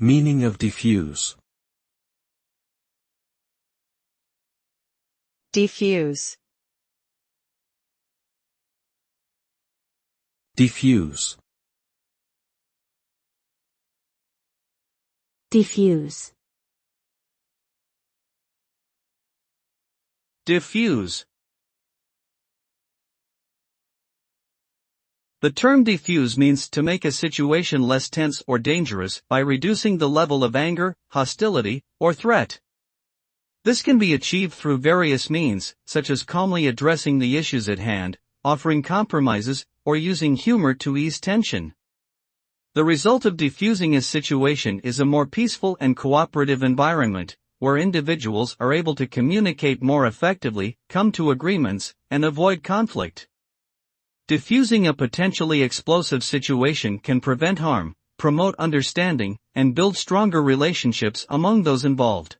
Meaning of defuse. Defuse. Defuse. Defuse. Diffuse. The term diffuse means to make a situation less tense or dangerous by reducing the level of anger, hostility, or threat. This can be achieved through various means, such as calmly addressing the issues at hand, offering compromises, or using humor to ease tension. The result of diffusing a situation is a more peaceful and cooperative environment, where individuals are able to communicate more effectively, come to agreements, and avoid conflict. Diffusing a potentially explosive situation can prevent harm, promote understanding, and build stronger relationships among those involved.